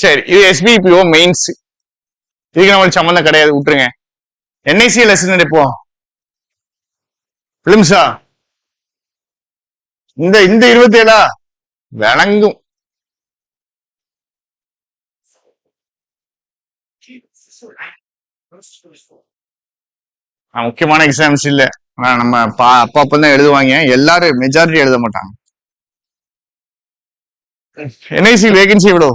சரி, இது SBPO mains. இதுக்கு நம்மளுக்கு சம்மந்தம் கிடையாது, விட்டுருங்க. NIC லெசன் எடுப்போம். பிலிம்ஸா இந்த இந்த 27 விளங்கும். முக்கியமான எக்ஸாம்ஸ் இல்ல, நம்ம அப்பப்பதான் எழுதுவாங்க. எல்லாரும் மெஜாரிட்டி எழுத மாட்டாங்க. NIC வேகன்சி எவ்வளோ?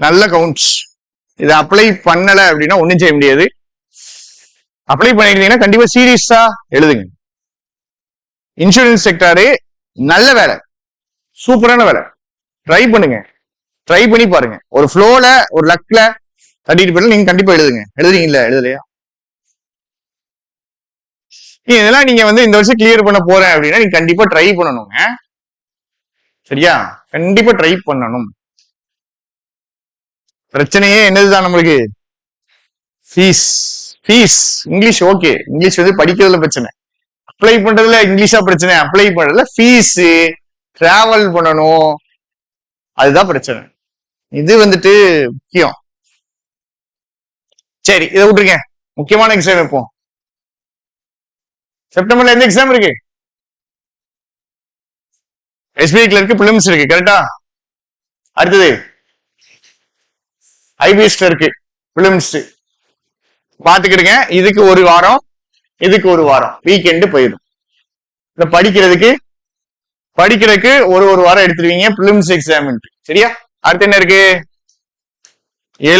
நல்ல கவுண்ட்ஸ். இதை அப்ளை பண்ணல அப்படின்னா ஒன்றும் செய்ய முடியாது. அப்ளை பண்ணிருந்தீங்கன்னா கண்டிப்பா சீரியஸா எழுதுங்க. இன்சூரன்ஸ் செக்டாரு நல்ல வேலை, சூப்பரான வேலை. ட்ரை பண்ணுங்க, ட்ரை பண்ணி பாருங்க. ஒரு ஃப்ளோல ஒரு லக்ல தட்டிட்டு போயிடலாம். நீங்க கண்டிப்பா எழுதுங்க. எழுதுறீங்களா? எழுதலையா? இதெல்லாம் நீங்க இந்த வருஷம் கிளியர் பண்ண போறேன் அப்படின்னா நீங்க கண்டிப்பா ட்ரை பண்ணணுங்க. சரியா? கண்டிப்பா ட்ரை பண்ணணும். பிரச்சனையே என்னதுதான் நம்மளுக்கு? Fees. Fees. English okay, English படிக்கிறதுல பிரச்சனை, அப்ளை பண்றதுல இங்கிலீஷா பிரச்சனை. அப்ளை பண்றதுல ஃபீஸ், டிராவல் பண்ணணும், அதுதான் பிரச்சனை. இது முக்கியம். சரி, இதை விட்டுருங்க. முக்கியமான எக்ஸாம் எப்போ? செப்டம்பர்ல எந்த எக்ஸாம் இருக்கு? SBI கிளர்க்கு பிலிம்ஸ் இருக்கு, கரெக்டா? அடுத்தது IBS இருக்கு, பிலிம்ஸ் பாத்துக்கிடுங்க. இதுக்கு ஒரு வாரம், இதுக்கு ஒரு வாரம், வீக்கெண்டு போயிடும். இத படிக்கிறதுக்கு ஒரு வாரம் எடுத்துருவீங்க பிலிம்ஸ் எக்ஸாம். சரியா? அடுத்து என்ன இருக்கு?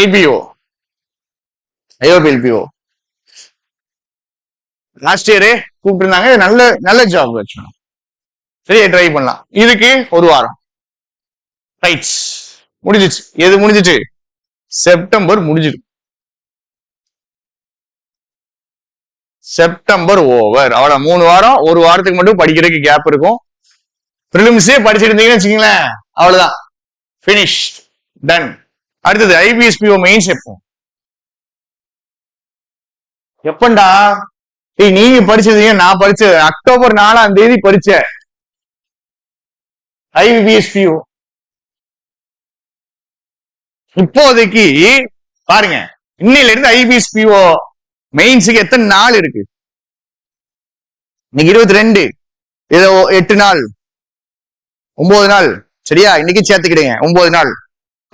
LBO. LBO லாஸ்ட் இயரே கூப்பிட்டு இருந்தாங்க. நல்ல ஜாப் வச்சுக்கணும். சரியா? ட்ரை பண்ணலாம். இதுக்கு ஒரு வாரம். ரைட்ஸ், முடிஞ்சிச்சு. எது முடிஞ்சிச்சு? செப்டம்பர் முடிஞ்சிடும். September over. அவ்வளவு 3 வாரம். ஒரு வாரத்துக்கு மட்டும் படிக்கிறதுக்கு கேப் இருக்கும். பிரிலிம்ஸே படிச்சிருந்தீங்கன்னு வச்சுக்கீங்களேன், அவ்வளவுதான், பினிஷ், டன். அடுத்தது IBSPO மெயின்ஸ் எப்போ? எப்பண்டா? நீங்க படிச்சதுங்க, நான் படிச்சது அக்டோபர் 4ஆம் தேதி படிச்ச IBSPO. இப்போதைக்கு பாருங்க, இன்னையில இருந்து IBSPO மெயின்ஸுக்கு எத்தனை நாள் இருக்கு? இன்னைக்கு 22, ஏதோ 8 நாள், 9 நாள். சரியா? இன்னைக்கு சேர்த்துக்கிடுங்க, 9 நாள்.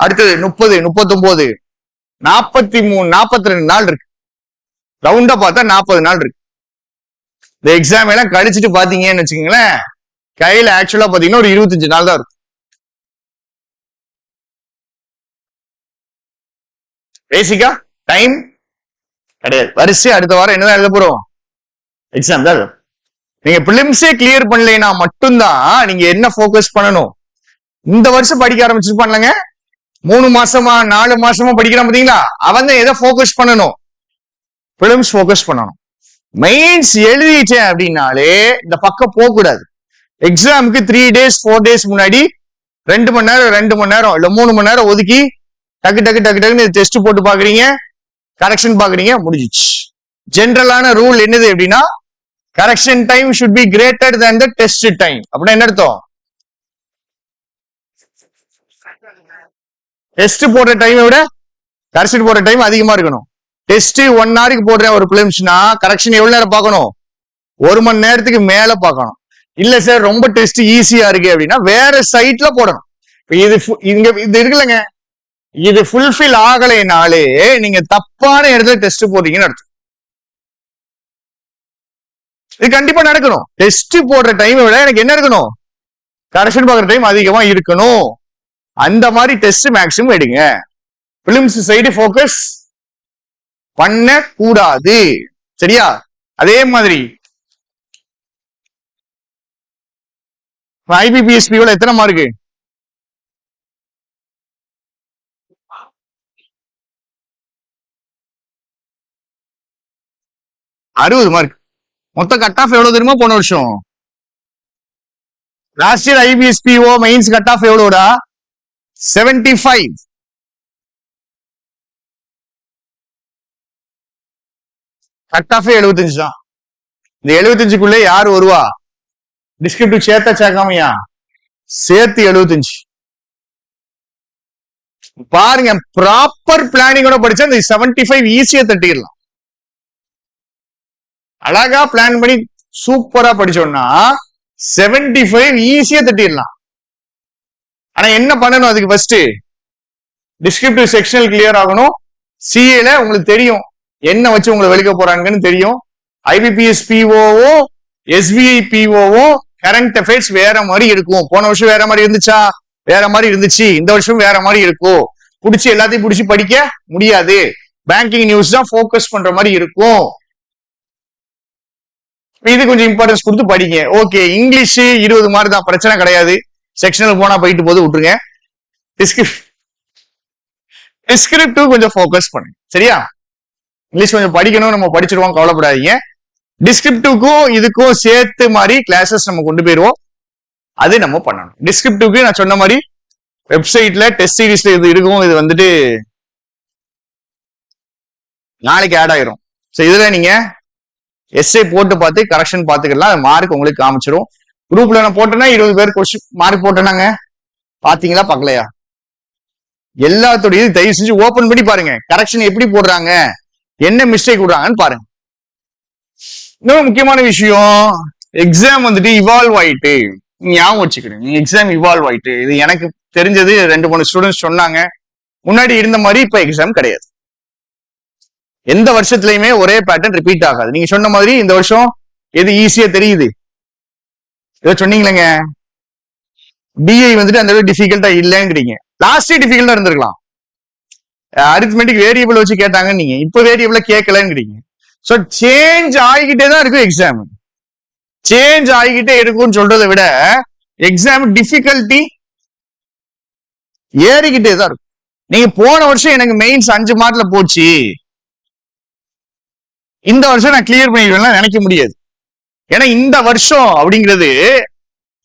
அடுத்தது 30, 39, 43, 42 நாள் இருக்கு. ரவுண்டா பார்த்தா 40 நாள் இருக்கு. இந்த எக்ஸாம் எல்லாம் கழிச்சுட்டு பாத்தீங்கன்னு வச்சுக்கீங்களேன், கையில ஆக்சுவலா பாத்தீங்கன்னா ஒரு 25 நாள் தான் இருக்கும். பேசிக்கா டைம் கிடையாது. வரிசை அடுத்த வாரம் என்னதான் எழுத போறோம்? எக்ஸாம் தான். நீங்க பிலிம்ஸே கிளியர் பண்ணலைன்னா மட்டும்தான் நீங்க என்ன போக்கஸ் பண்ணணும்? இந்த வருஷம் படிக்க ஆரம்பிச்சிருப்பான்லங்க, 3 மாசமா 4 மாசமா படிக்கிறான் பாத்தீங்களா, அவன் தான் எதை போக்கஸ் பண்ணணும்? பிலிம்ஸ் போக்கஸ் பண்ணணும். மெயின்ஸ் எழுதிட்டேன் அப்படின்னாலே இந்த பக்கம் போக கூடாது. எக்ஸாமுக்கு 3 days 4 days முன்னாடி 2 மணி நேரம் 2 மணி நேரம் இல்ல 3 மணி நேரம் ஒதுக்கி டக்கு டக்கு டக்கு டக்குன்னு டெஸ்ட் போட்டு பாக்குறீங்க, கரெக்ஷன் பாக்குறீங்க, முடிஞ்சிச்சு. ஜென்ரலான ரூல் என்னது அப்படின்னா, correction time should be greater than the test time. அப்படின்னா என்ன அர்த்தம்? டெஸ்ட் போடுற டைமை விட கரெக்ஷன் போடுற டைம் அதிகமா இருக்கணும். டெஸ்ட் 1 hour போடுற ஒரு பிலிம்ஸ்னா கரெக்ஷன் எவ்வளவு நேரம் பார்க்கணும்? 1 மணி நேரத்துக்கு மேல பார்க்கணும். இல்ல சார் ரொம்ப டெஸ்ட் ஈஸியா இருக்கு அப்படின்னா வேற சைட்ல போடணும். இது இருக்குல்லங்க, இது ஃபுல்ஃபில் ஆகலைனாலே நீங்க தப்பான இடத்துல டெஸ்ட் போடுறீங்கன்னு அர்த்தம். இது கண்டிப்பா நடக்கணும். டெஸ்ட் போடுற டைமை விட எனக்கு என்ன இருக்கணும்? கரெக்ஷன் பார்க்குற டைம் அதிகமா இருக்கணும். அந்த மாதிரி டெஸ்ட் மேக்ஸிமம் எடுங்க. பிலிம்ஸ் சைடு போக்கஸ் பண்ண கூடாது. சரியா? அதே மாதிரி IBPSPல எத்தனை மார்க்கு? 60 மார்க். மொத்த கட் ஆஃப் எவ்வளவு தெரியுமா போன வருஷம்? Last year IBSPO mains cut off எவ்வளோடா? 75. கட் ஆஃப் 75 தான். இந்த 75க்குள்ள யாரு வருவா? டிஸ்கிரிப்டிவ் சேர்த்தா சேர்க்காமையா? சேர்த்து 75. பாருங்க, ப்ராப்பர் பிளானிங்கோட படிச்சா இந்த 75 ஈஸியா தட்டிடலாம். அழகா பிளான் பண்ணி சூப்பரா படிச்சோம்னா 75 ஈஸியா தட்டிடலாம். ஆனா என்ன பண்ணணும், அதுக்கு ஃபர்ஸ்ட் டிஸ்கிரிப்டிவ் செக்ஷனல் கிளியர் ஆகணும். சிஏல உங்களுக்கு தெரியும் என்ன வச்சு உங்களை வெளிக்க போறாங்கன்னு தெரியும். ஐபிபிஎஸ் பிஓவும் எஸ்பிஐ பிஓவும் கரண்ட் அஃபேர்ஸ் வேற மாதிரி இருக்கும். போன வருஷம் வேற மாதிரி இருந்துச்சா? வேற மாதிரி இருந்துச்சு. இந்த வருஷம் வேற மாதிரி இருக்கும். புடிச்சு எல்லாத்தையும் புடிச்சு படிக்க முடியாது. பேங்கிங் நியூஸ் தான் போக்கஸ் பண்ற மாதிரி இருக்கும். இது கொஞ்சம் இம்பார்ட்டன்ஸ் கொடுத்து படிங்க. ஓகே, இங்கிலீஷ் 20 மார்க் தான், பிரச்சனை கிடையாது. செக்ஷனல் போனா போயிட்டு போது விட்டுருங்க. டிஸ்கிரிப்டிவ் கொஞ்சம் போக்கஸ் பண்ணுங்க, சரியா? இங்கிலீஷ் கொஞ்சம் படிக்கணும், நம்ம படிச்சிருவோம், கவலைப்படாதீங்க. டிஸ்கிரிப்டிவ்க்கும் இதுக்கும் சேர்த்து மாதிரி கிளாஸஸ் நம்ம கொண்டு போயிருவோம். அது நம்ம பண்ணணும். டிஸ்கிரிப்டிவ்க்கு நான் சொன்ன மாதிரி வெப்சைட்ல டெஸ்ட் சீரீஸ்ல இது இருக்கும். இது வந்துட்டு நாளைக்கு ஆட் ஆயிரும். ஸோ இதுல நீங்க எஸ்ஏ போட்டு பார்த்து கரெக்ஷன் பார்த்துக்கலாம். அது மார்க் உங்களுக்கு காமிச்சிடும். குரூப்ல நான் போட்டேன்னா 20 பேர் கொஸ்டின் மார்க் போட்டேனாங்க. பாத்தீங்களா பார்க்கலையா? எல்லாத்தோட இது தயவு செஞ்சு ஓபன் பண்ணி பாருங்க. கரெக்ஷன் எப்படி போடுறாங்க, என்ன மிஸ்டேக் விடுறாங்கன்னு பாருங்க. இன்னொரு முக்கியமான விஷயம், எக்ஸாம் வந்துட்டு இவால்வ் ஆயிட்டு ஞாபகம் வச்சுக்கிறேன். எக்ஸாம் இவால்வ் ஆயிட்டு, இது எனக்கு தெரிஞ்சது 2-3 ஸ்டூடெண்ட்ஸ் சொன்னாங்க. முன்னாடி இருந்த மாதிரி இப்ப எக்ஸாம் கிடையாது. எந்த வருஷத்துலயுமே ஒரே பேட்டர்ன் ரிப்பீட் ஆகாது. நீங்க சொன்ன மாதிரி இந்த வருஷம் எது ஈஸியா தெரியுது? ஏதோ சொன்னீங்களேங்க, டிஐ வந்துட்டு அந்த டிஃபிகல்ட்டா இல்லைங்கிறீங்க. லாஸ்ட் டிஃபிகல்ட்டா இருந்திருக்கலாம். அரித்மெட்டிக் வேரியபிள் வச்சு கேட்டாங்க, நீங்க இப்ப வேரியபிள கேட்கலங்கிறீங்க. சோ சேஞ்ச் ஆகிக்கிட்டே தான் இருக்கும் எக்ஸாம். சேஞ்ச் ஆகிக்கிட்டே இருக்கும்னு சொல்றதை விட எக்ஸாம் டிஃபிகல்ட்டி ஏறிக்கிட்டே தான் இருக்கும். நீங்க போன வருஷம் எனக்கு மெயின்ஸ் 5 மார்க்ல போச்சு, இந்த வருஷம் நான் கிளியர் பண்ணிடுவேன் நினைக்க முடியாது. ஏன்னா இந்த வருஷம் அப்படிங்கிறது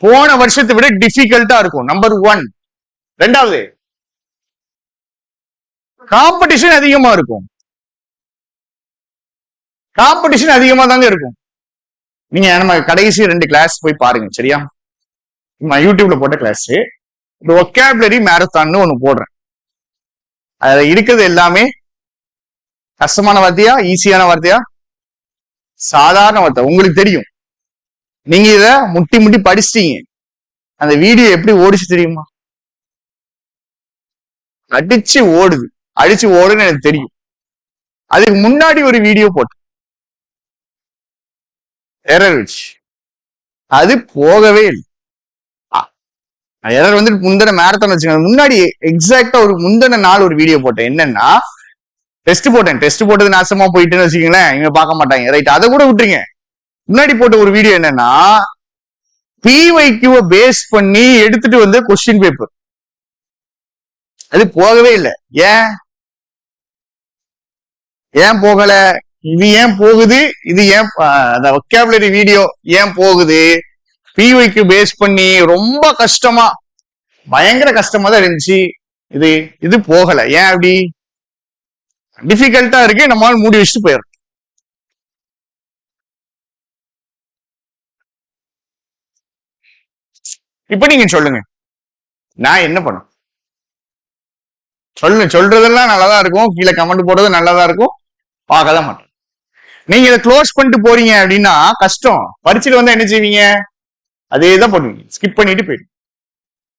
போன வருஷத்தை விட டிஃபிகல்ட்டா இருக்கும். நம்பர் 1. ரெண்டாவது, காம்படிஷன் அதிகமா இருக்கும். காம்படிஷன் அதிகமா தாங்க இருக்கும். நீங்க நம்ம கடைசி 2 கிளாஸ் போய் பாருங்க, சரியா? நான் யூடியூப்ல போட்ட கிளாஸ் ஒக்காபுலரி மேரத்தான் ஒண்ணு போடுறேன். அதுல இருக்கிறது எல்லாமே கஷ்டமான வார்த்தையா, ஈஸியான வார்த்தையா, சாதாரண வார்த்தை, உங்களுக்கு தெரியும். நீங்க இத முட்டி முட்டி படிச்சிட்டீங்க. அந்த வீடியோ எப்படி ஓடிச்சு தெரியுமா? அடிச்சு ஓடுது, அடிச்சு ஓடுன்னு எனக்கு தெரியும். அதுக்கு முன்னாடி ஒரு வீடியோ போட்டு எரர் வச்சு அது போகவே இல்லை. எரர் வந்துட்டு முந்தின மேரத்தான் வச்சுக்கோங்க. முன்னாடி எக்ஸாக்டா ஒரு முந்தின நாள் ஒரு வீடியோ போட்டேன். என்னன்னா, டெஸ்ட் போட்டேன். டெஸ்ட் போட்டது நாசமா போயிட்டுன்னு வச்சுக்கீங்களேன், இவங்க பார்க்க மாட்டாங்க. ரைட், அதை கூட விட்டுருங்க. முன்னாடி போட்ட ஒரு வீடியோ என்னன்னா, பிஒய்க்யூவை பேஸ் பண்ணி எடுத்துட்டு வந்து கொஸ்டின் பேப்பர். அது போகவே இல்லை. ஏன் போகல? இது ஏன் போகுது? இது ஏன் அந்த ஒக்காபுலரி வீடியோ ஏன் போகுது? பிஒய்க்கு பேஸ் பண்ணி ரொம்ப கஷ்டமா, பயங்கர கஷ்டமா தான் இருந்துச்சு. இது போகல. ஏன் அப்படி? டிஃபிகல்ட்டா இருக்கு, நம்மளால மூடி வச்சுட்டு போயிடும். இப்ப நீங்க சொல்லுங்க, நான் என்ன பண்ணும்? சொல்றதெல்லாம் நல்லதா இருக்கும், கீழே கமெண்ட் போடுறது நல்லதா இருக்கும், பார்க்கதான் மாட்டேன். நீங்க இதை க்ளோஸ் பண்ணிட்டு போறீங்க அப்படின்னா கஷ்டம். பரீட்சையில வந்து என்ன செய்வீங்க? அதே தான் பண்ணுவீங்க, ஸ்கிப் பண்ணிட்டு போயிடும்.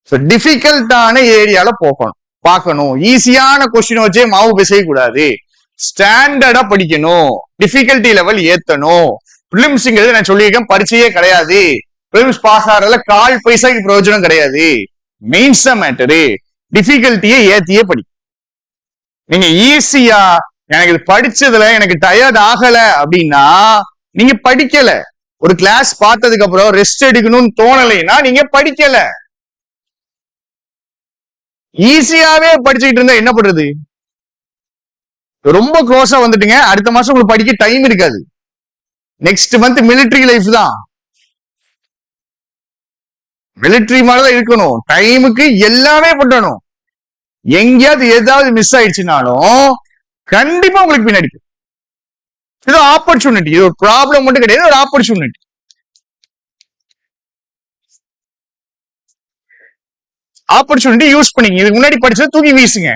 ஸோ டிஃபிகல்ட்டான ஏரியால பார்க்கணும். ஈஸியான கொஸ்டின் வச்சே மாவு பேசவே கூடாது. ஸ்டாண்டர்டா படிக்கணும், டிஃபிகல்ட்டி லெவல் ஏத்தணும். பிலிம்ஸ்ங்கிறது நான் சொல்லியிருக்கேன், பரீட்சையே கிடையாது. பிலிம்ஸ் பாஸ் ஆகிறதுல 1/4 பைசாக்கு பிரயோஜனம் கிடையாது. மெயின்ஸ் தான் மேட்டரு. டிஃபிகல்ட்டியே ஏத்தியே படி. நீங்க ஈஸியா எனக்கு இது படிச்சதுல எனக்கு டயர்ட் ஆகல அப்படின்னா நீங்க படிக்கல. ஒரு கிளாஸ் பார்த்ததுக்கு அப்புறம் ரெஸ்ட் எடுக்கணும்னு தோணலைன்னா நீங்க படிக்கல. ஈஸியாவே படிச்சுக்கிட்டு இருந்தா என்ன பண்றது? ரொம்ப க்ளோஸா வந்துட்டுங்க, அடுத்த மாசம் உங்களுக்கு படிக்க டைம் இருக்காது. நெக்ஸ்ட் மந்த் மிலிட்டரி லைஃப் தான். மிலிட்டரி மாதிரிதான் இருக்கணும். டைமுக்கு எல்லாமே பண்ணணும். எங்கேயாவது ஏதாவது மிஸ் ஆயிடுச்சுனாலும் கண்டிப்பா உங்களுக்கு பின்னாடி இது ஆப்பர்ச்சுனிட்டி. இது ஒரு ப்ராப்ளம் மட்டும் கிடையாது, ஒரு ஆப்பர்ச்சுனிட்டி. ஆப்பர்ச்சுனிட்டி யூஸ் பண்ணிங்க. இதுக்கு முன்னாடி படிச்சது தூக்கி வீசுங்க.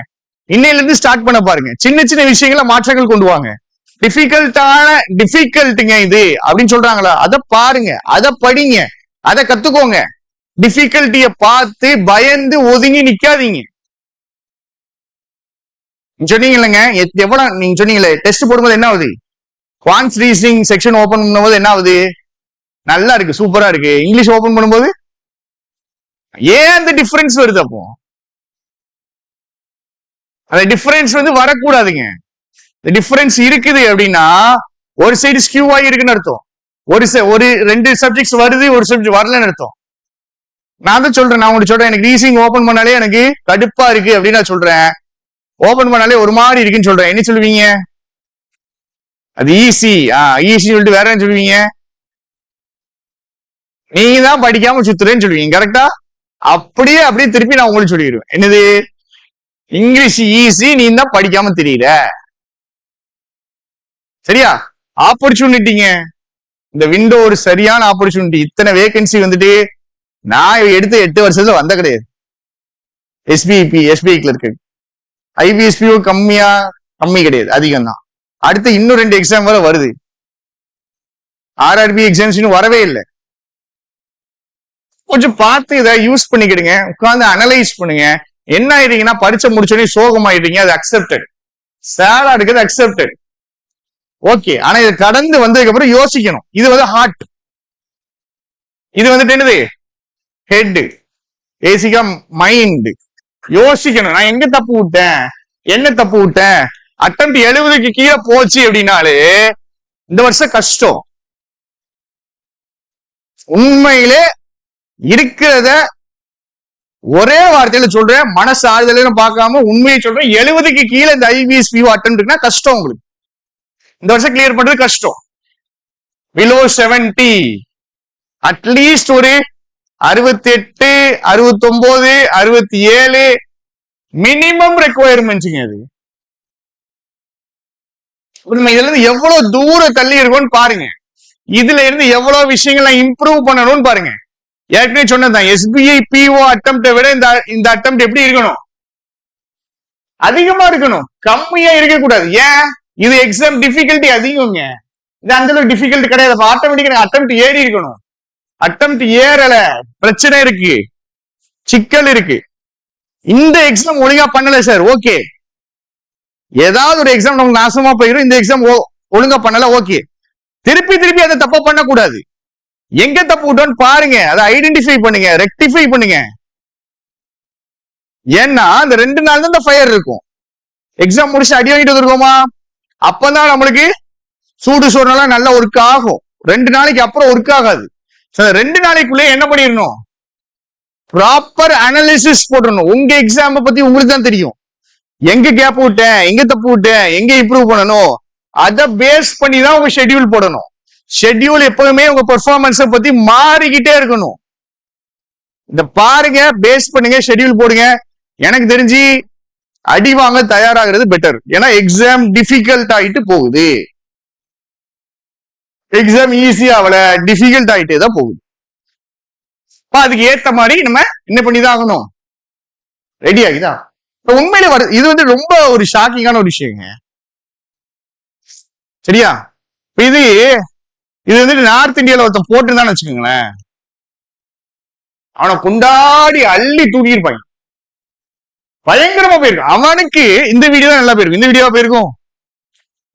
இன்னையில இருந்து ஸ்டார்ட் பண்ண பாருங்க. சின்ன சின்ன விஷயங்கள மாற்றங்கள் கொண்டு வாங்க. டிஃபிகல்ட்டுங்க இது அப்படின்னு சொல்றாங்களா, அதை பாருங்க, அதை படிங்க, அதை கத்துக்கோங்க. டிஃபிகல்ட்டிய பார்த்து பயந்து ஒதுங்கி நிக்காதீங்க. சொன்னீங்க இல்லைங்க, எவ்வளவு நீங்க சொன்னீங்களே டெஸ்ட் போடும்போது என்ன ஆகுது, குவான்ஸ் ரீசனிங் செக்ஷன் ஓபன் பண்ணும்போது என்ன ஆகுது, நல்லா இருக்கு, சூப்பரா இருக்கு. இங்கிலீஷ் ஓபன் பண்ணும்போது ஏன் அந்த டிஃபரன்ஸ் வருது? அப்போ அந்த டிஃபரன்ஸ் வந்து வரக்கூடாதுங்க. இந்த டிஃபரன்ஸ் இருக்குது அப்படின்னா ஒரு சைடு ஸ்கியூ ஆகி இருக்குன்னு அர்த்தம். ஒரு ரெண்டு சப்ஜெக்ட்ஸ் வருது, ஒரு சப்ஜெக்ட் வரலன்னு அர்த்தம். நான் தான் சொல்றேன், நான் உங்களுக்கு சொல்றேன், எனக்கு ரீசனிங் ஓபன் பண்ணாலே எனக்கு கடுப்பா இருக்கு அப்படின்னு நான் சொல்றேன். ஓபன் பண்ணாலே ஒரு மாதிரி இருக்குன்னு சொல்றேன். என்ன சொல்லுவீங்க? அது ஈஸி. ஈஸி சொல்லிட்டு வேற என்ன சொல்லுவீங்க? நீங்க தான் படிக்காம சுத்துறேன்னு சொல்லுவீங்க. கரெக்டா? அப்படியே திருப்பி நான் உங்களுக்கு சொல்லிடுவேன். என்னது? இங்கிலீஷ் ஈஸி, நீ தான் படிக்காம தெரியல. சரியா? ஆப்பர்ச்சுனிட்டிங்க. இந்த விண்டோ ஒரு சரியான ஆப்பர்ச்சுனிட்டி. இத்தனை வேகன்சி வந்துட்டு நான் எடுத்து 8 வருஷத்துல வந்த கிடையாது. எஸ்பிஐ கிளர்க்கு, ஐபிஎஸ்பிஓ கம்மி கிடையாது, அதிகம் தான். அடுத்து இன்னும் 2 எக்ஸாம் வர வருது. ஆர்ஆர்பி எக்ஸாம்ஸ் இன்னும் வரவே இல்லை. கொஞ்சம் பார்த்து இதை யூஸ் பண்ணிக்கிடுங்க. உட்காந்து அனலைஸ் பண்ணுங்க. என்ன ஆயிடுறீங்கன்னா படிச்ச முடிச்சோடனே சோகமாயிடுறீங்க. அது அக்செப்டட். சேடா இருக்கிறது அக்செப்டட். ஓகே. ஆனா இதை கடந்து வந்ததுக்கு அப்புறம் யோசிக்கணும். இது வந்து ஹார்ட், இது வந்துட்டு என்னது ஹெட், பேசிக்கா மைண்ட். யோசிக்கணும், நான் எங்க தப்பு விட்டேன், என்ன தப்பு விட்டேன். அட்டெம்ப்ட் 70க்கு கீழே போச்சு அப்படின்னாலே இந்த வருஷம் கஷ்டம். உண்மையிலே இருக்கிறத ஒரே வார்த்தையில சொல்றேன், மனசு ஆறுதல பார்க்காம உண்மையை சொல்றேன். 70க்கு கீழே இந்த ஐபிஎஸ்பிஓ அட்டெம்ப்ட்னா கஷ்டம். உங்களுக்கு இந்த வருஷம் கிளியர் பண்றது கஷ்டம். பிலோ 70 அட்லீஸ்ட் ஒரு 68, 69, 67 மினிமம் ரெக்குவயர்மெண்ட்ஸுங்க. அது இதுல இருந்து எவ்வளவு தூரம் தள்ளி இருக்கும்னு பாருங்க. இதுல இருந்து எவ்வளவு விஷயங்களை இம்ப்ரூவ் பண்ணணும்னு பாருங்க. ஏற்கனவே சொன்னதான், எஸ்பிஐ பிஓ அட்டெம்ப்டை விட இந்த அட்டெம்ப்ட் எப்படி இருக்கணும்? அதிகமா இருக்கணும், கம்மியா இருக்கக்கூடாது. ஏன்? இது எக்ஸாம் டிஃபிகல்ட்டி அதிகங்க. இது அந்த அளவுக்கு டிஃபிகல்ட் கிடையாது. ஆட்டோமேட்டிக்கா அட்டெம்ப்ட் ஏறி இருக்கணும். அட்டெம்ப்ட் ஏறல, பிரச்சனை இருக்கு, சிக்கல் இருக்கு. இந்த எக்ஸாம் ஒழுங்கா பண்ணல சார், ஓகே. ஏதாவது ஒரு எக்ஸாம் நமக்கு நாசமா போயிடும். இந்த எக்ஸாம் ஒழுங்கா பண்ணல, ஓகே. திருப்பி அதை தப்பா பண்ணக்கூடாது. எங்க தப்பு விட்டோன்னு பாருங்க, அதை ஐடென்டிஃபை பண்ணுங்க, ரெக்டிஃபை பண்ணுங்க. ஏன்னா அந்த 2 நாள் தான் இந்த ஃபயர் இருக்கும். எக்ஸாம் முடிச்சு அடி வாங்கிட்டு வந்துருக்கோமா, அப்பதான் நம்மளுக்கு சூடு சோறுனால நல்லா ஒர்க் ஆகும். 2 நாளைக்கு அப்புறம் ஒர்க் ஆகாது. 2 நாளைக்குள்ளே என்ன பண்ணிடணும்? ப்ராப்பர் அனாலிசிஸ் போடணும். உங்க எக்ஸாம் பத்தி உங்களுக்கு தான் தெரியும். எங்க கேப் விட்டேன், எங்க தப்பு விட்டேன், எங்க இம்ப்ரூவ் பண்ணணும், அதை பேஸ் பண்ணி தான் உங்க ஷெட்யூல் போடணும். ஷெட்யூல் எப்பவுமே உங்க பெர்ஃபார்மன்ஸை பத்தி மாறிக்கிட்டே இருக்கணும். இந்த பாருங்க, பேஸ் பண்ணுங்க, ஷெட்யூல் போடுங்க. எனக்கு தெரிஞ்சு அடி வாங்க தயாராகிறது பெட்டர். ஏன்னா எக்ஸாம் டிஃபிகல்ட் ஆயிட்டு போகுது. எக்ஸாம் ஈஸியா அவள டிஃபிகல்ட் ஆயிட்டே தான் போகுது. அதுக்கு ஏத்த மாதிரி நம்ம என்ன பண்ணிதான் ஆகணும், ரெடி ஆகிதான். உண்மையிலே வருது. இது வந்து ரொம்ப ஒரு ஷாக்கிங்கான ஒரு விஷயங்க. சரியா? இது வந்துட்டு நார்த் இந்தியால ஒருத்தன் போட்டுருந்தான்னு வச்சுக்கோங்களேன், அவனை கொண்டாடி அள்ளி தூக்கியிருப்பாங்க. பயங்கரமா போயிருக்கும். அவனுக்கு இந்த வீடியோ தான் நல்லா போயிருக்கும். இந்த வீடியோவா போயிருக்கும்.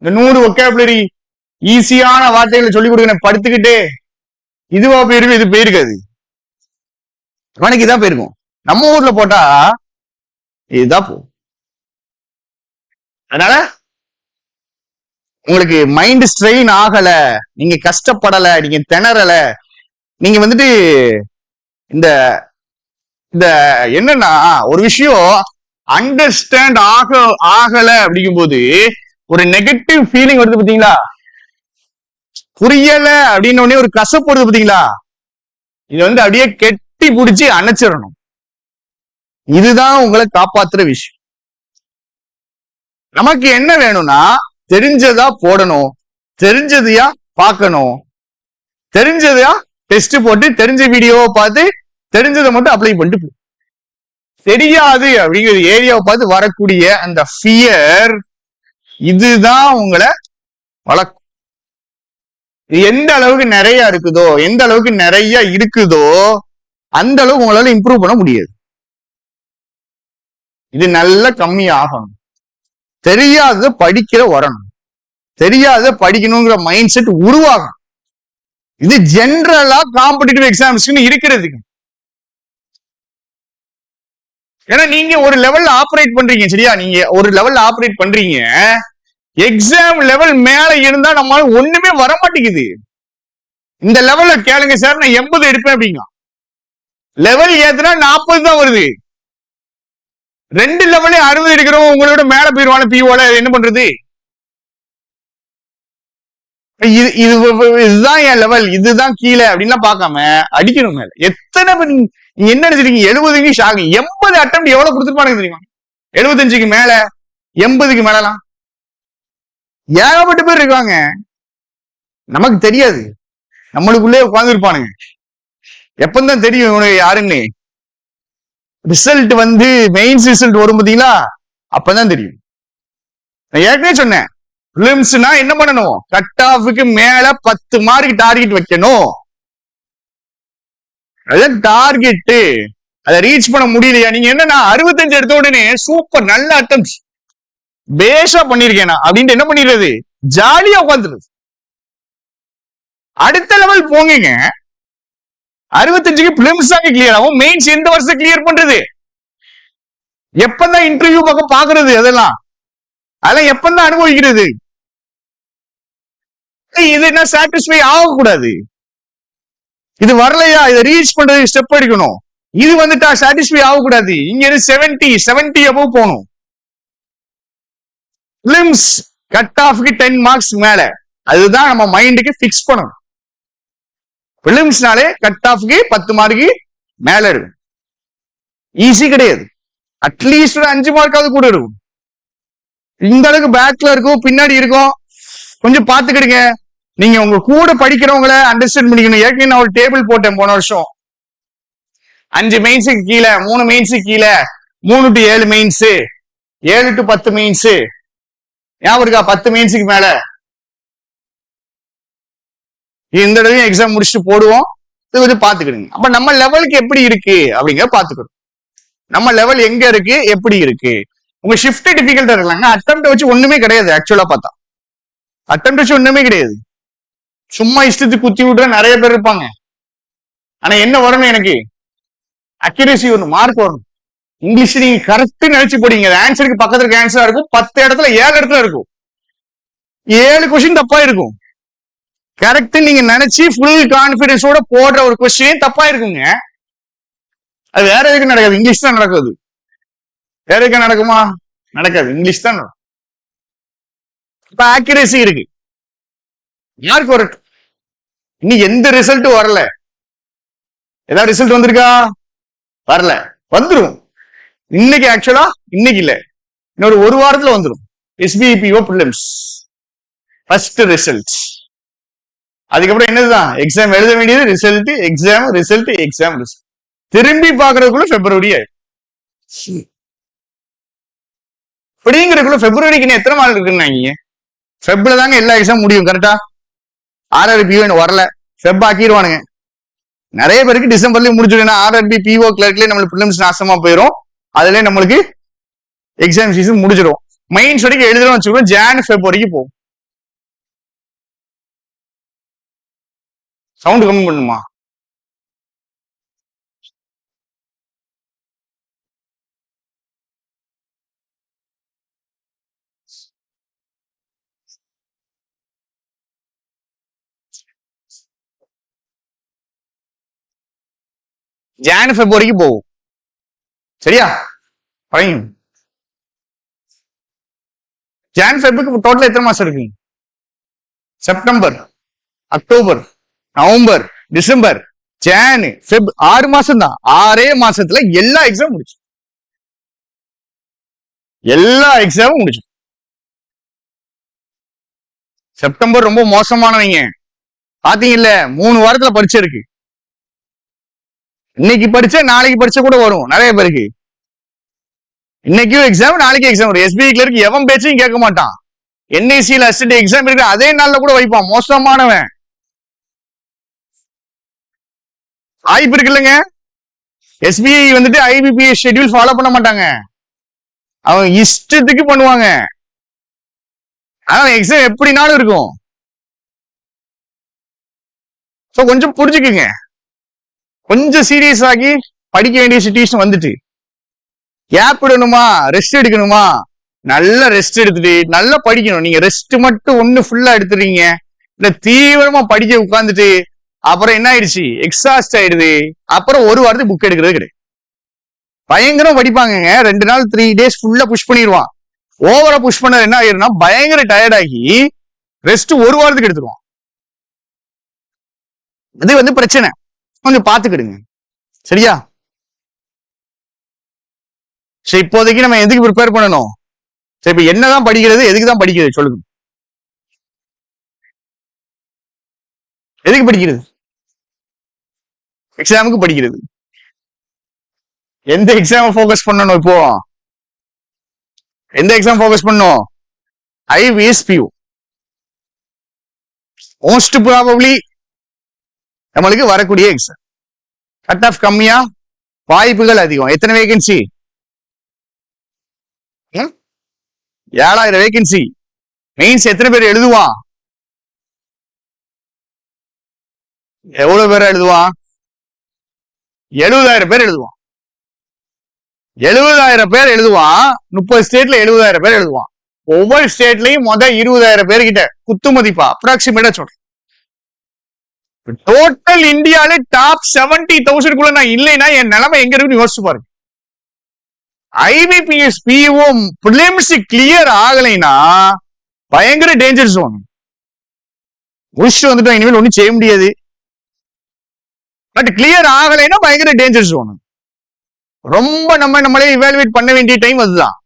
இந்த 100 ஒகேபுலரி ஈஸியான வார்த்தைகளை சொல்லிக் கொடுக்க படுத்துக்கிட்டே இதுவா போயிருக்கும். இது போயிருக்காது. அவனுக்கு இதான் போயிருக்கும். நம்ம ஊர்ல போட்டா இதுதான் போ. அதனால உங்களுக்கு மைண்ட் ஸ்ட்ரெயின் ஆகல, நீங்க கஷ்டப்படல, நீங்க திணறல. நீங்க வந்துட்டு இந்த என்னன்னா ஒரு விஷயம் அண்டர்ஸ்டாண்ட் ஆகல அப்படிங்கும் போது ஒரு நெகட்டிவ் ஃபீலிங் வருது பாத்தீங்களா? புரியல அப்படின்னு ஒரு கசப்பு வருது பாத்தீங்களா? இது வந்து அப்படியே கெட்டி பிடிச்சி அணைச்சிடணும். இதுதான் உங்களை காப்பாத்துற விஷயம். நமக்கு என்ன வேணும்னா தெரிஞ்சதா போடணும், தெரிஞ்சதையா பார்க்கணும், தெரிஞ்சதையா டெஸ்ட் போட்டு தெரிஞ்ச வீடியோவை பார்த்து தெரிஞ்சதை மட்டும் அப்ளை பண்ணிட்டு தெரியாது அப்படிங்கிற ஏரியாவை பார்த்து வரக்கூடிய அந்த ஃபியர், இதுதான் உங்களை வளர்க்கும். எந்த அளவுக்கு நிறைய இருக்குதோ, எந்த அளவுக்கு நிறைய இருக்குதோ அந்த அளவுக்கு உங்களால இம்ப்ரூவ் பண்ண முடியாது. இது நல்ல கம்மி ஆகணும். தெரியாததை படிக்கிற வரணும், தெரியாத படிக்கணுங்கிற மைண்ட் செட் உருவாகும். இது ஜென்ரலா காம்படிட்டிவ் எக்ஸாம்ஸ்க்கு இருக்கிறதுக்கு. ஏன்னா நீங்க ஒரு லெவல்ல ஆப்ரேட் பண்றீங்க, சரியா? நீங்க ஒரு லெவல்ல ஆப்ரேட் பண்றீங்க, எக்ஸாம் லெவல் மேல இருந்தா நம்மளால ஒண்ணுமே வர மாட்டேங்குது. இந்த லெவல்ல கேளுங்க சார், நான் 80 எடுப்பேன் அப்படிங்க. லெவல் ஏத்துனா 40 தான் வருது. 2 லெவலே 60 எடுக்கிறோம், உங்களோட மேல போயிருவான பிஓல. என்ன பண்றது? இதுதான் என் லெவல், இதுதான் கீழே அப்படின்லாம் பார்க்காம அடிக்கணும் மேல. எத்தனை நீங்க என்ன நினைச்சிருக்கீங்க? 70க்கு ஷாக். 80 அட்டம் எவ்வளவு கொடுத்துருப்பாங்க தெரியுமா? 75க்கு மேல, 80க்கு மேலாம் ஏகப்பட்ட பேர் இருக்காங்க. நமக்கு தெரியாது, நம்மளுக்குள்ளே உட்கார்ந்து இருப்பானுங்க. எப்பந்தான் தெரியும் இவனுக்கு யாருன்னு. ரிசல்ட் வந்து மெயின்ஸ் ரிசல்ட் வரும் பாத்தீங்களா, அப்பதான் தெரியும். நான் ஏற்கனவே சொன்னேன், பிலிம்ஸ்னா என்ன பண்ணணும்? கட் ஆஃபுக்கு மேல 10 மார்க் டார்கெட் வைக்கணும். அதான் டார்கெட். அதை ரீச் பண்ண முடியலையா? நீங்க என்னன்னா 65 எடுத்த உடனே சூப்பர் நல்ல அட்டம் பேஷா பண்ணிருக்கேனா அப்படின்ட்டு என்ன பண்ணிடுறது? ஜாலியா உட்காந்துருது. அடுத்த லெவல் போங்க. 65க்கு பிலிம்ஸ் தாங்க கிளியர் ஆகும். மெயின்ஸ் எந்த வருஷம் கிளியர் பண்றது? எப்பதான் இன்டர்வியூ பக்கம் பாக்குறது? அதெல்லாம் எப்பதான் அனுபவிக்கிறது? இது என்ன சாட்டிஸ்ஃபை ஆகக்கூடாது. இது வரலையா, இதை ரீச் பண்றது ஸ்டெப் எடுக்கணும். இது வந்துட்டா சாட்டிஸ்ஃபை ஆகக்கூடாது. இங்க இருந்து 70 அபவ் போகணும். பிலிம்ஸ் கட் ஆஃப்க்கு 10 மார்க்ஸ் மேல, அதுதான் நம்ம மைண்டுக்கு பிக்ஸ் பண்ணணும். பிலிம்ஸ்னாலே கட் ஆஃப்க்கு 10 மார்க்கு மேல இருக்கும். ஈஸி கிடையாது. அட்லீஸ்ட் ஒரு 5 மார்க்காவது கூட இருக்கும். இந்த அளவுக்கு பேக்ல இருக்கும், பின்னாடி இருக்கும், கொஞ்சம் பாத்துக்கிடுங்க. நீங்க உங்க கூட படிக்கிறவங்களை அண்டர்ஸ்டாண்ட் பண்ணிக்கணும். ஏற்கனவே நான் ஒரு டேபிள் போட்டேன் போன வருஷம். 5 மெயின்ஸுக்கு கீழே, 3 மெயின்ஸுக்கு கீழே, 3 to 7 மெயின்ஸ், 7 to 10 மெயின்ஸ். ஞாபகம் இருக்கா? 10 மெயின்ஸுக்கு மேல இந்த தடவையும் எக்ஸாம் முடிச்சுட்டு போடுவோம். இது வந்து பாத்துக்கிடுங்க. அப்ப நம்ம லெவலுக்கு எப்படி இருக்கு அப்படிங்கிற பாத்துக்கணும். நம்ம லெவல் எங்க இருக்கு, எப்படி இருக்கு. உங்க ஷிஃப்ட் டிஃபிகல்ட்டா இருக்கலாங்க. அட்டெம்ப்ட் வச்சு ஒண்ணுமே கிடையாது. ஆக்சுவலா பார்த்தா அட்டெம்ப்ட் வச்சு ஒண்ணுமே கிடையாது. சும்மா இஷ்டத்துக்கு குத்தி விட்டுற நிறைய பேர் இருப்பாங்க. ஆனா என்ன வரணும்? எனக்கு அக்யூரேசி வரணும், மார்க் வரணும். இங்கிலீஷ் நீங்க கரெக்ட் நினைச்சு போடுங்க. ஆன்சருக்கு பக்கத்துல இருக்க ஆன்சரா இருக்கும். 10 இடத்துல 7 இடத்துல இருக்கும். 7 கொஸ்டின் தப்பா இருக்கும். கரெக்ட் நீங்க நினைச்சு ஃபுல் கான்பிடன்ஸோட போடுற ஒரு கொஸ்டின் தப்பா இருக்குங்க. அது வேற எதுக்கு நடக்காது? இங்கிலீஷ் தான் நடக்குது. வேற எதுக்கு நடக்குமா? நடக்காது. இங்கிலீஷ் தான் நடக்கும். இப்ப ஆக்யூரேசி இருக்கு. மார்க் வரட்டும். இன்னும் எந்த ரிசல்ட்டும் வரல. ஏதாவது ரிசல்ட் வந்திருக்கா? வரல. வந்துடும். இன்னைக்கு ஆக்சுவலா இன்னைக்கு இல்ல, இன்னொரு 1 வாரத்துல வந்துடும். SBPO films first result. அதுக்கப்புறம் என்னதுதான்? எக்ஸாம் எழுத வேண்டியது, result, exam, result, exam, result. திரும்பி பாக்குறதுக்குள்ள பிப்ரவரி ஆயிடும். இப்படிங்கிறதுக்குள்ள பிப்ரவரிக்கு எத்தனை மார்க் இருக்குன்னு ஃபெப்ல தாங்க எல்லா எக்ஸாம் முடியும். கரெக்டா? RRBO வரல, ஃபெப் ஆக்கிடுவானுங்க. நிறைய பேருக்கு டிசம்பர்லயும் முடிஞ்சிடும். RRB PO கிளர்க்லயே நம்மளுக்கு பிலிம்ஸ் நாசமா போயிடும். அதுல நம்மளுக்கு எக்ஸாம் சீசன் முடிஞ்சிடும். மெயின்ஸ் வரைக்கும் எழுதுறோம் வச்சுக்கோங்க, ஜான் ஃபெப் வரைக்கும் போகும். சவுண்ட் கம்மி பண்ணுமா? ஜான் ஃபெப் வரைக்கும் போகும். சரியா? ஜான் ஃபெப்ருக்கு டோட்டல் எத்தனை மாசம் இருக்கு? September, October, November, December, John, Feb, 6 மாசம் தான். 6 மாசத்துல எல்லா எக்ஸாம் முடிச்சு, எல்லா எக்ஸாமும் முடிச்சு. செப்டம்பர் ரொம்ப மோசமானவங்க. பாத்தீங்கல்ல, 3 வாரத்துல பரீட்சை இருக்கு. இன்னைக்கு படிச்ச நாளைக்கு படிச்ச கூட வரும் நிறைய பேருக்கு. இன்னைக்கும் எக்ஸாம், நாளைக்கு எக்ஸாம். ஒரு எஸ்பிஐ கிளர்க்கு எவன் பேச்சையும் கேட்க மாட்டான். என்ஐசியில் அசிஸ்டன்ட் எக்ஸாம் இருக்கு, அதே நாள்ல கூட வைப்பான். மோசமானவன். வாய்ப்பு இருக்கு இல்லைங்க. எஸ்பிஐ வந்துட்டு ஐபிபிஎஸ் ஷெட்யூல் ஃபாலோ பண்ண மாட்டாங்க, அவங்க இஷ்டத்துக்கு பண்ணுவாங்க. ஆனா எக்ஸாம் எப்படினாலும் இருக்கும். கொஞ்சம் புரிஞ்சுக்குங்க. கொஞ்சம் சீரியஸ் ஆகி படிக்க வேண்டிய சிச்சுவேஷன் வந்துட்டு, கேப் விடணுமா, ரெஸ்ட் எடுக்கணுமா, நல்ல ரெஸ்ட் எடுத்துட்டு நல்லா படிக்கணும். நீங்க ரெஸ்ட் மட்டும் ஒண்ணு ஃபுல்லா எடுத்துறீங்க, இல்ல தீவிரமா படிக்க உட்காந்துட்டு அப்புறம் என்ன ஆயிடுச்சு, எக்ஸாஸ்ட் ஆயிடுது. அப்புறம் ஒரு வாரத்துக்கு புக் எடுக்கிறது கிடையாது. பயங்கரம் படிப்பாங்க, 2 நாள் 3 days ஃபுல்லா புஷ் பண்ணிடுவான். ஓவரா புஷ் பண்ண என்ன ஆயிரும்னா பயங்கர டயர்ட் ஆகி ரெஸ்ட் ஒரு வாரத்துக்கு எடுத்துருவான். இது வந்து பிரச்சனை. கொஞ்சம் பாத்துக்கிடுங்க, சரியா? சரி, இப்போதைக்கு நம்ம எதுக்கு ப்ரிப்பேர் பண்ணணும்? சரி, இப்ப என்னதான் படிக்கிறது, எதுக்கு தான் படிக்கிறது சொல்லுங்க. எதுக்கு படிக்கிறது? எக்ஸாமுக்கு படிக்கிறது. எந்த எக்ஸாம் ஃபோக்கஸ் பண்ணணும்? இப்போ எந்த எக்ஸாம் ஃபோக்கஸ் பண்ணணும்? ஐவிஎஸ்பியூ. மோஸ்ட் ப்ராபப்ளி நம்மளுக்கு வரக்கூடிய எக்ஸாம். கட் ஆஃப் கம்மியா, வாய்ப்புகள் அதிகம். எத்தனை வேகன்சி? 7000 வேகன்சி. மெயின்ஸ் எத்தனை பேர் எழுதுவான்? எவ்வளவு பேர் எழுதுவான்? 70,000 பேர் எழுதுவான். 70,000 பேர் எழுதுவான். 30 ஸ்டேட்ல 70,000 பேர் எழுதுவான். ஒவ்வொரு ஸ்டேட்லயும் 20,000 பேர்கிட்ட குத்து மதிப்பா அப்ராக்சிமேட்டா சொல்றேன். டோட்டல் இந்தியால டாப் 70,000 நான் இல்லைன்னா என் நிலைமை எங்க இருக்குன்னு யோசிச்சு பாருங்க. ஐபிபிஎஸ் பிஓ பிலிம்ஸ் கிளியர் ஆகலைன்னா பயங்கர டேஞ்சர் ஜோன். முடிச்சுட்டு வந்துட்டோம், இனிமேல் ஒன்னும் செய்ய முடியாது. பட் கிளியர் ஆகலைன்னா பயங்கர டேஞ்சர் ஜோன். ரொம்ப நம்மளே இவாலுவேட் பண்ண வேண்டிய டைம் அதுதான்.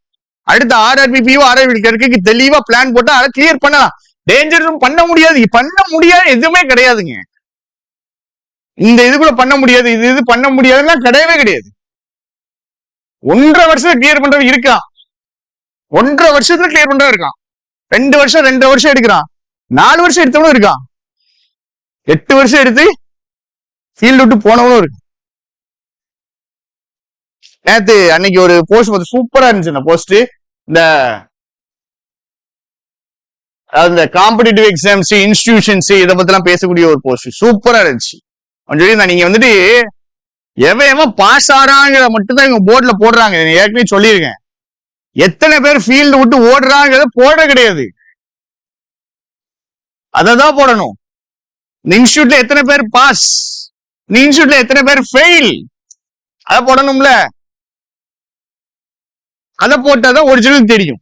அடுத்த ஆர்ஆர்பிபிஓ ஆர்ஆர்பி தெளிவா பிளான் போட்டா அதை கிளியர் பண்ணலாம். டேஞ்சர் ஜோன் பண்ண முடியாது எதுவுமே கிடையாதுங்க. இந்த இதுக்குள்ள பண்ண முடியாது, இது பண்ண முடியாதுன்னா கிடையவே கிடையாது. 1.5 வருஷத்துல கிளியர் பண்றது இருக்கான், 1.5 வருஷத்துல கிளியர் பண்றது இருக்கான். 2 வருஷம் 2 வருஷம் எடுக்கிறான், 4 வருஷம் எடுத்தவனும் இருக்கான், 8 வருஷம் எடுத்து ஃபீல்டு விட்டு போனவனும் இருக்கு. நேத்து அன்னைக்கு ஒரு போஸ்ட் சூப்பரா இருந்துச்சு. அந்த போஸ்ட் இந்த காம்படிட்டிவ் எக்ஸாம்ஸ், இன்ஸ்டிடியூஷன்ஸ் இதை பத்தி எல்லாம் பேசக்கூடிய ஒரு போஸ்ட் சூப்பரா இருந்துச்சு. நீங்க வந்துட்டு எவன் பாஸ் ஆறாங்கிற மட்டும் தான் இவங்க போர்ட்ல போடுறாங்க. ஏற்கனவே சொல்லியிருக்கேன், எத்தனை பேர் ஃபீல்டு விட்டு ஓடுறாங்கிறத போட கிடையாது, அததான் போடணும். இந்த இன்ஸ்டியூட்ல எத்தனை பேர் பாஸ், இந்த இன்ஸ்டியூட்ல எத்தனை பேர் ஃபெயில், அதை போடணும்ல. அதை போட்டாதான் ஒரிஜினல் தெரியும்.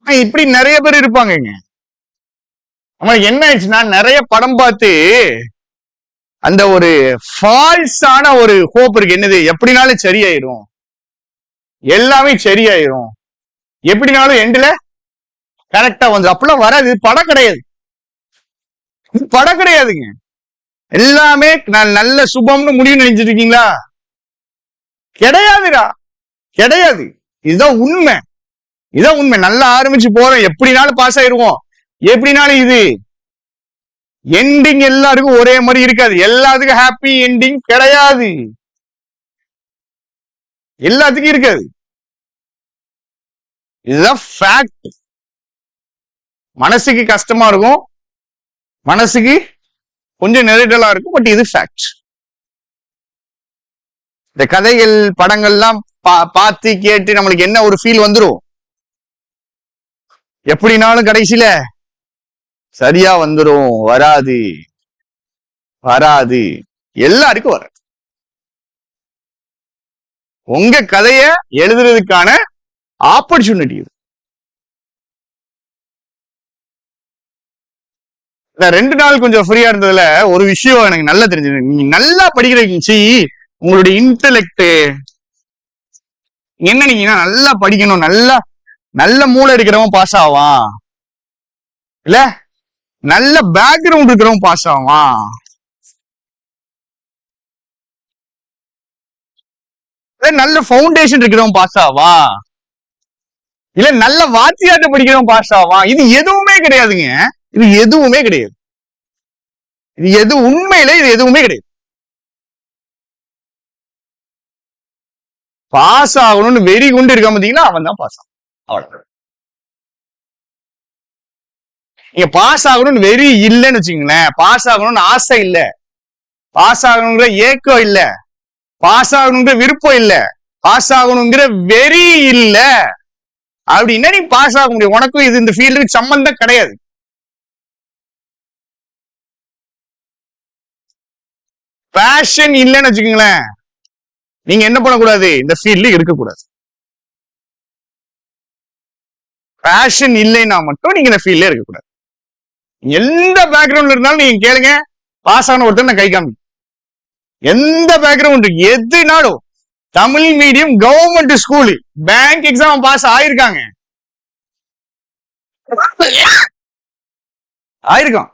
இப்படி நிறைய பேர் இருப்பாங்க. என்ன ஆயிடுச்சுன்னா நிறைய படம் பார்த்து அந்த ஒரு ஃபால்ஸான ஒரு ஹோப் இருக்கு. என்னது, எப்படினாலும் சரியாயிரும், எல்லாமே சரியாயிரும், எப்படினாலும் எண்ட்ல கரெக்டா வந்து அப்படிலாம் வராது. படம் கிடையாது, படம் கிடையாதுங்க. எல்லாமே நல்ல சுபம்னு முடிவு நினைச்சிட்டு இருக்கீங்களா? கிடையாதுடா, கிடையாது. இதுதான் உண்மை, இதான் உண்மை. நல்லா ஆரம்பிச்சு போறோம், எப்படினாலும் பாஸ் ஆயிருவோம், எப்படினாலும் இது எண்டிங் எல்லாருக்கும் ஒரே மாதிரி இருக்காது. எல்லாத்துக்கும் ஹாப்பி எண்டிங் கிடையாது, எல்லாத்துக்கும் இருக்காது. இதுதான் ஃபேக்ட். மனசுக்கு கஷ்டமா இருக்கும், மனசுக்கு கொஞ்சம் நெருடலா இருக்கும், பட் இது ஃபேக்ட். இந்த கதைகள் படங்கள்லாம் பார்த்து கேட்டு நம்மளுக்கு என்ன ஒரு ஃபீல் வந்துரும், எப்படினாலும் கடைசியில சரியா வந்துரும். வராது, வராது, எல்லாருக்கும் வராது. உங்க கதைய எழுதுறதுக்கான ஆப்பர்ச்சுனிட்டி இது. 2 நாள் கொஞ்சம் ஃப்ரீயா இருந்ததுல ஒரு விஷயம் எனக்கு நல்லா தெரிஞ்சது. நீங்க நல்லா படிக்கிறீங்க, உங்களுடைய இன்டெலெக்ட் என்ன, நீங்க நல்லா படிக்கணும், நல்ல மூளை இருக்கிறவன் பாஸ் ஆவான், இல்ல நல்ல பேக்ரவுண்ட் இருக்கிறவன் பாஸ் ஆவான். நல்ல ஃபவுண்டேஷன் இருக்கிறவன் பாஸ் ஆவா, இல்ல நல்ல வாத்தியாட்ட படிக்கிறவன் பாஸ் ஆவா? இது எதுவுமே கிடையாதுங்க. இது எதுவுமே கிடையாது. இது உண்மையிலே இது எதுவுமே கிடையாது. பாஸ் ஆகணும்னு வெறி கொண்டு இருக்க பாத்தீங்கன்னா அவன் தான் பாஸ் ஆகும். அவ்வளவு. நீங்க பாஸ் ஆகணும்னு வெறி இல்லைன்னு வச்சுக்கீங்களேன், பாஸ் ஆகணும்னு ஆசை இல்ல, பாஸ் ஆகணுங்கிற ஏக்கம் இல்ல, பாஸ் ஆகணுங்கிற விருப்பம் இல்ல, பாஸ் ஆகணுங்கிற வெறி இல்ல அப்படின்னா நீ பாஸ் ஆக முடியும். உனக்கும் இது இந்த ஃபீல்டுக்கு சம்பந்தம் கிடையாது. பேஷன் இல்லைன்னு வச்சுக்கோங்களேன், நீங்க என்ன பண்ணக்கூடாது, இந்த ஃபீல்ட்ல இருக்கக்கூடாது. பேஷன் இல்லைன்னா மட்டும் நீங்க இந்த ஃபீல்ட்ல இருக்கக்கூடாது. எந்த பேக்ரவுண்ட்ல இருந்தாலும் நீங்க கேளுங்க, பாஸ் ஆன ஒருத்தர் நான் கை காமி. எந்த பேக்ரவுண்ட் எதுனாலும், Tamil medium government school bank exam pass ஆயிருக்காங்க, ஆயிருக்கான்.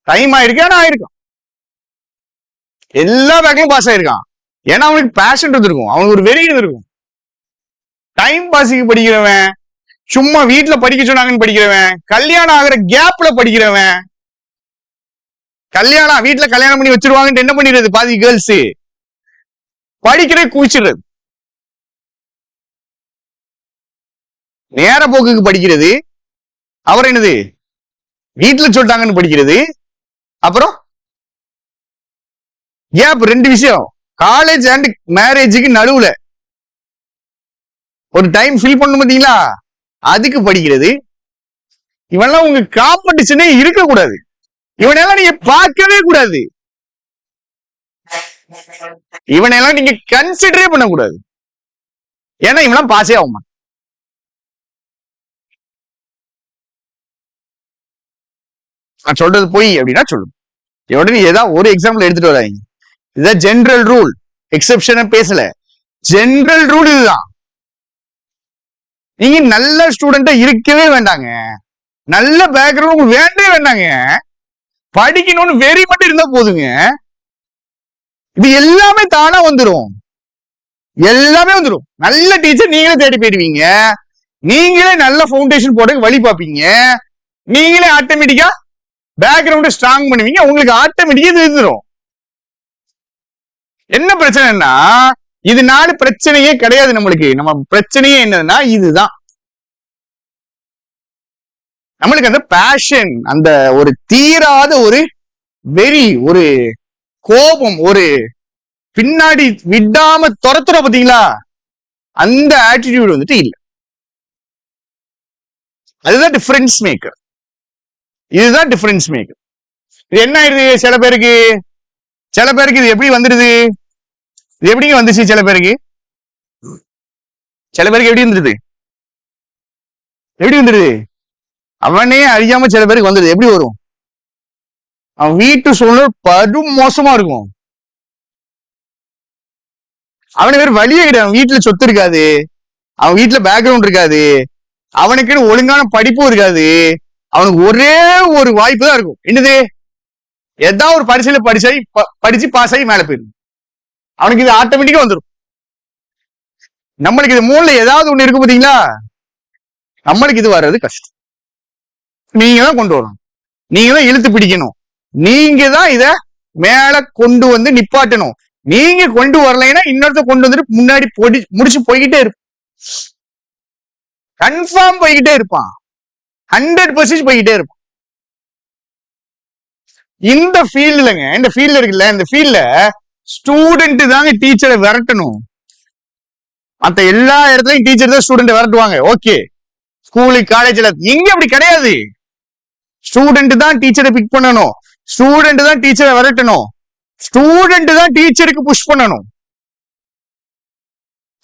டைம் ஆயிருக்கு, ஆனா ஆயிருக்கான். எல்லா பேங்க்லயும் பாஸ் ஆயிருக்கான். ஏன்னா அவனுக்கு பேஷன் இருந்திருக்கும், அவனுக்கு ஒரு வெறி இருந்திருக்கும். டைம் பாஸுக்கு படிக்கிறவன், சும்மா வீட்டுல படிக்க சொன்னாங்கன்னு படிக்கிறவன், கல்யாணம் ஆகிற கேப்ல படிக்கிறவன், வீட்டுல கல்யாணம் பண்ணி வச்சிருவாங்கன்னு என்ன பண்ணிடுறது பாதி கேர்ள்ஸ், படிக்கிற குவிச்சிடுறது. நேர போக்குக்கு படிக்கிறது, அப்புறம் என்னது வீட்டுல சொல்லிட்டாங்கன்னு படிக்கிறது, அப்புறம் கேப். ரெண்டு விஷயம், காலேஜ் அண்ட் மேரேஜுக்கு நடுவுல ஒரு டைம் ஃபில் பண்ண மாட்டீங்களா, அதுக்கு படிக்கிறது. இவெல்லாம் உங்க காம்படிஷனே இருக்கக்கூடாது, இவனெல்லாம் நீங்க பார்க்கவே கூடாது, இவனெல்லாம் நீங்க கன்சிடரே பண்ணக்கூடாது. ஏன்னா இவெல்லாம் பாஸே ஆகுமா? நான் சொல்றது போய் அப்படின்னா சொல்லுங்க, உடனே ஏதாவது ஒரு எக்ஸாம்பிள் எடுத்துட்டு வராங்க. இதுதான் ஜெனரல் ரூல், எக்ஸெப்ஷனை பேசல. ஜெனரல் ரூல் இதுதான். நீங்க நல்ல ஸ்டூடெண்டா இருக்கவே வேண்டாங்க, நல்ல பேக்ரவுண்ட் வேண்டவே வேண்டாங்க, படிக்கணும்னு வெறி மட்டும் இருந்தா போதுங்க. இது எல்லாமே தானா வந்துடும், எல்லாமே வந்துடும். நல்ல டீச்சர் நீங்களே தேடி போயிடுவீங்க, நீங்களே நல்ல ஃபவுண்டேஷன் போட வழி பார்ப்பீங்க, நீங்களே ஆட்டோமேட்டிக்கா பேக்ரவுண்ட் ஸ்ட்ராங் பண்ணுவீங்க, உங்களுக்கு ஆட்டோமேட்டிக்கா இது இருந்துடும். என்ன பிரச்சனைன்னா, இதனால பிரச்சனையே கிடையாது நம்மளுக்கு. நம்ம பிரச்சனையே என்னதுன்னா இதுதான், நம்மளுக்கு அந்த பேஷன், அந்த ஒரு தீராத ஒரு வெறி, ஒரு கோபம், ஒரு பின்னாடி விடாம துரத்துற பாத்தீங்களா, அந்த ஆட்டிடியூட் வந்துட்டு இல்ல. அதுதான் டிஃபரன்ஸ் மேக்கர், இதுதான் டிஃபரன்ஸ் மேக்கர். இது என்ன ஆயிடுது சில பேருக்கு, இது எப்படி வந்துடுது, இது எப்படிங்க வந்துச்சு சில பேருக்கு எப்படி வந்துடுது, எப்படி வந்துடுது, அவனே அறியாம சில பேருக்கு வந்துடுது. எப்படி வரும், அவன் வீட்டு சூழ்நிலை படும் மோசமா இருக்கும், அவனுக்கு வேற வழியே கிடையாது, வீட்டுல சொத்து இருக்காது, அவன் வீட்டுல பேக்ரவுண்ட் இருக்காது, அவனுக்குன்னு ஒழுங்கான படிப்பும் இருக்காது, அவனுக்கு ஒரே ஒரு வாய்ப்பு தான் இருக்கும், என்னது ஏதாவது ஒரு பரிசையில படிச்சு பாஸ் ஆகி மேல போயிடும். அவனுக்கு இது ஆட்டோமேட்டிக்கா வந்துடும். நம்மளுக்கு இது மூணுல ஏதாவது ஒண்ணு இருக்கு பாத்தீங்களா, நம்மளுக்கு இது வர்றது கஷ்டம். நீங்க தான் கொண்டு வரணும், நீங்க தான் இழுத்து பிடிக்கணும், நீங்க தான் இத மேல கொண்டு வந்து நிப்பாட்டணும். நீங்க கொண்டு வரலைன்னா இன்னொருத்த கொண்டு வந்துட்டு முன்னாடி முடிச்சு போய்கிட்டே இருப்பான், கன்ஃபார்ம் போய்கிட்டே இருப்பான், 100% போய்கிட்டே இருப்பான். இந்த ஃபீல்டுலங்க, இந்த ஃபீல்டு இருக்குல்ல, இந்த ஃபீல்ட்ல ஸ்டூடெண்ட் தாங்க டீச்சரை விரட்டணும். மத்த எல்லா இடத்துலயும் டீச்சர் தான் ஸ்டூடெண்ட் விரட்டுவாங்க. ஓகே, ஸ்கூலு காலேஜ்ல இங்க அப்படி கிடையாது. ஸ்டூடெண்ட் தான் டீச்சரை பிக் பண்ணணும், ஸ்டூடெண்ட் தான் டீச்சரை விரட்டணும், ஸ்டூடெண்ட் தான் டீச்சருக்கு புஷ் பண்ணணும்.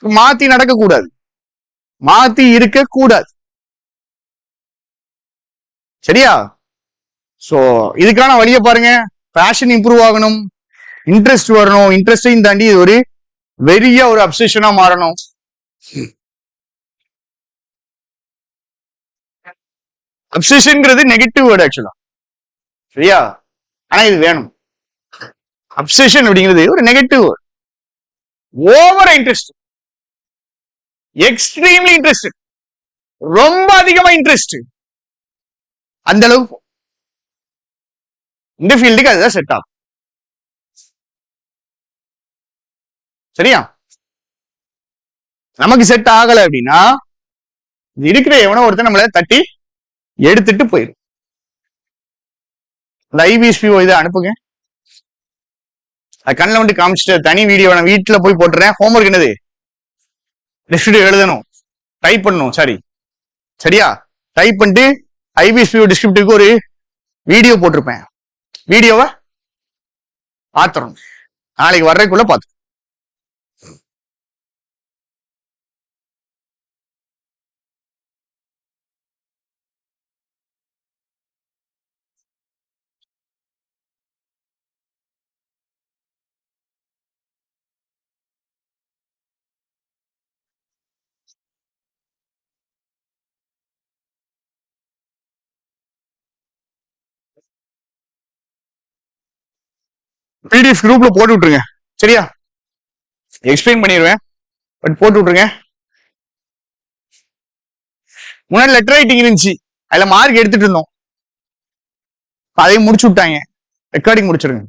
மாத்தி நடக்க கூடாது, மாத்தி இருக்க கூடாது, சரியா? சோ இதுக்கான வழியை பாருங்க. பேஷன் இம்ப்ரூவ் ஆகணும், இன்ட்ரெஸ்ட் வரணும், இன்ட்ரெஸ்டையும் தாண்டி இது ஒரு வெறியா ஒரு அப்சஷனா மாறணும். அப்சஷன்ங்கிறது நெகட்டிவ் வேர்டு ஆக்சுவலா, சரியா? ஆனா இது வேணும். அப்சஷன் அப்படிங்கிறது ஒரு negative word. Over interest, extremely interest, ரொம்ப அதிகமா இன்ட்ரெஸ்ட். அந்த அளவுக்கு இந்த ஃபீல்டுக்கு அதுதான் செட் ஆகும். சரியா? நமக்கு செட் ஆகல அப்படின்னா இருக்கிற எவனோ ஒருத்தர் நம்மள தட்டி எடுத்துட்டு போயிடும். இந்த ஐபிஎஸ்பிஓ இதை அனுப்புங்க, அது கண்ணில் வந்து காமிச்சிட்டு தனி வீடியோ நான் வீட்டுல போய் போட்டுறேன். ஹோம்ஒர்க் என்னது, டெஸ்ட் எழுதணும், டைப் பண்ணணும். சரி, சரியா? டைப் பண்ணிட்டு ஐபிஎஸ்பிஓ டிஸ்கிரிப்டிவ்க்கு ஒரு வீடியோ போட்டிருப்பேன். வீடியோவை பாத்துறோம், நாளைக்கு வர்றதுக்குள்ள பார்த்து. பிடிஎஃப் குரூப்ல போட்டு விட்டுருங்க. சரியா? எக்ஸ்பிளைன் பண்ணிடுவேன், பட் போட்டு விட்டுருங்க. முன்னாடி லெட்டர் ரைட்டிங் இருந்துச்சு, அதுல மார்க் எடுத்துட்டு இருந்தோம், அதையும் முடிச்சு விட்டாங்க. ரெக்கார்டிங் முடிச்சிருங்க.